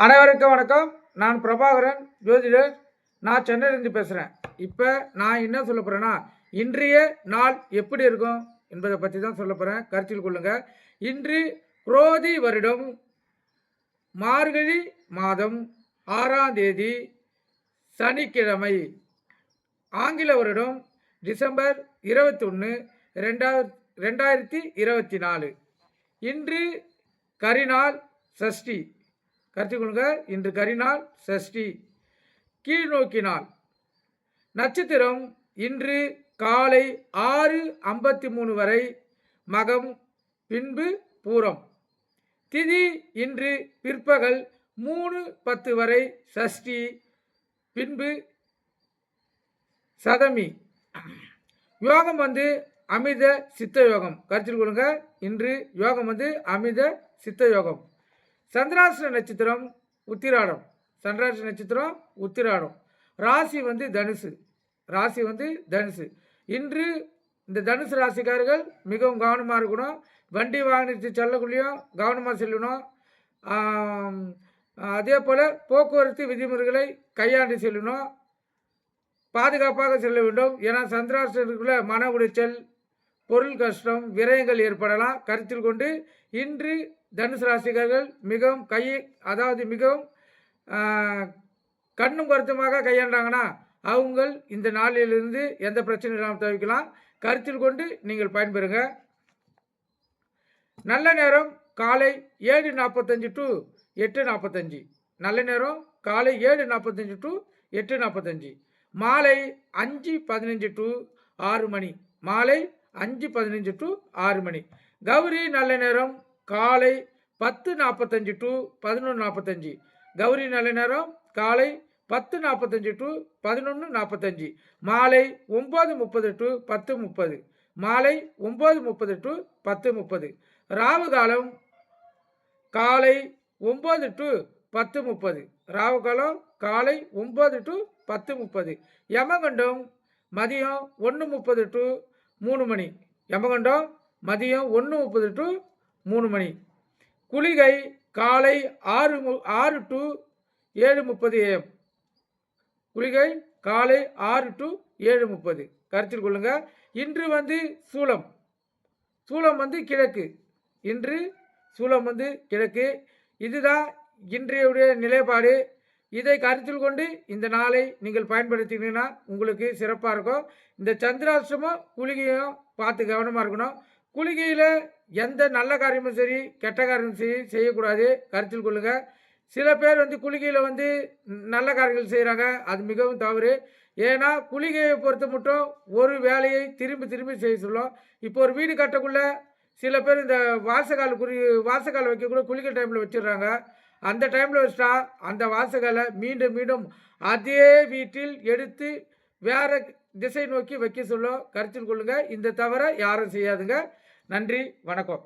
அனைவருக்கும் வணக்கம். நான் பிரபாகரன் ஜோதிடர். நான் சென்னையிலேருந்து பேசுகிறேன். இப்போ நான் என்ன சொல்ல போகிறேன்னா, இன்றைய நாள் எப்படி இருக்கும் என்பதை பற்றி தான் சொல்ல போகிறேன். கருத்தில் கொள்ளுங்கள். இன்று குரோதி வருடம் மார்கழி மாதம் 6ஆம் தேதி சனிக்கிழமை. ஆங்கில வருடம் டிசம்பர் 21, 2024. இன்று கரிநாள் சஷ்டி. கருத்தில் கொள்ளுங்க. இன்று கரிநாள் சஷ்டி. கீழ்நோக்கி நாள். நட்சத்திரம் இன்று காலை 6:53 வரை மகம், பின்பு பூரம். திதி இன்று பிற்பகல் 3:10 வரை சஷ்டி, பின்பு சதமி. யோகம் அமிர்த சித்த யோகம். கருத்தில் கொள்ளுங்க. இன்று யோகம் அமிர்த சித்த யோகம். சந்திராஷ்ட நட்சத்திரம் உத்திராடம். சந்திராஷ்ட நட்சத்திரம் உத்திராடம். ராசி தனுசு. ராசி தனுசு. இன்று இந்த தனுசு ராசிக்காரர்கள் மிகவும் கவனமாக இருக்கணும். வண்டி வாகனத்தை செல்லக்குள்ளேயும் கவனமாக செல்லணும். அதே போல் போக்குவரத்து விதிமுறைகளை கையாண்டு செல்லணும். பாதுகாப்பாக செல்ல வேண்டும். ஏன்னா சந்திராஷ்டத்துக்குள்ள மன உளைச்சல், பொருள் கஷ்டம், விரயங்கள் ஏற்படலாம். கருத்தில் கொண்டு இன்று தனுசு ராசிக்காரர்கள் மிகவும் மிகவும் கண்ணும் கருத்துமாக கையாண்டாங்கன்னா அவங்க இந்த நாளிலிருந்து எந்த பிரச்சனையும் இல்லாமல் தவிர்க்கலாம். கருத்தில் கொண்டு நீங்கள் பயன்பெறுங்க. நல்ல நேரம் காலை 7:45 to 8:45. நல்ல நேரம் காலை 7:45 to 8:45. மாலை 5:15 to 6 மணி. மாலை 5:15 to 6 மணி. கௌரி நல்ல நேரம் காலை 10:45 to 11:45. கௌரி நல்ல நேரம் காலை 10:45 to 11:45. மாலை 9:30 to 10:30. மாலை 9:30 to 10:30. ராவு காலம் காலை 9 to 10:30. ராவு காலம் காலை 9 to 10:30. யமகண்டம் மதியம் 1:30 to 3 மணி. யமகண்டம் மதியம் 1:30 to 3 மணி. குளிகை காலை 6 to 7:30 AM. குளிகை காலை 6 to 7:30. கருத்தில் கொள்ளுங்க. இன்று சூலம். சூலம் கிழக்கு. இன்று சூலம் கிழக்கு. இதுதான் இன்றைய நிலைப்பாடு. இதை கருத்தில் கொண்டு இந்த நாளை நீங்கள் பயன்படுத்தினீங்கன்னா உங்களுக்கு சிறப்பாக இருக்கும். இந்த சந்திராஷ்டமம் குளிகையும் பார்த்து கவனமாக இருக்கணும். குளிகையில் எந்த நல்ல காரியமும் சரி கெட்ட காரியமும் சரி செய்யக்கூடாது. கருத்தில் கொள்ளுங்கள். சில பேர் குளிகையில் நல்ல காரியங்கள் செய்கிறாங்க. அது மிகவும் தவறு. ஏன்னா குளிகையை பொறுத்த மட்டும் ஒரு வேலையை திரும்பி திரும்பி செய்ய சொல்லும். இப்போ ஒரு வீடு கட்டக்குள்ள சில பேர் இந்த வாசக்கால் வைக்கக்குள்ள குளிக்கை டைமில் வச்சிடுறாங்க. அந்த டைமில் வச்சுட்டா அந்த வாசகாலை மீண்டும் மீண்டும் அதே வீட்டில் எடுத்து வேறு திசை நோக்கி வைக்க சொல்லும். கருத்தில் கொள்ளுங்கள். இந்த தவிர யாரும் செய்யாதுங்க. நன்றி, வணக்கம்.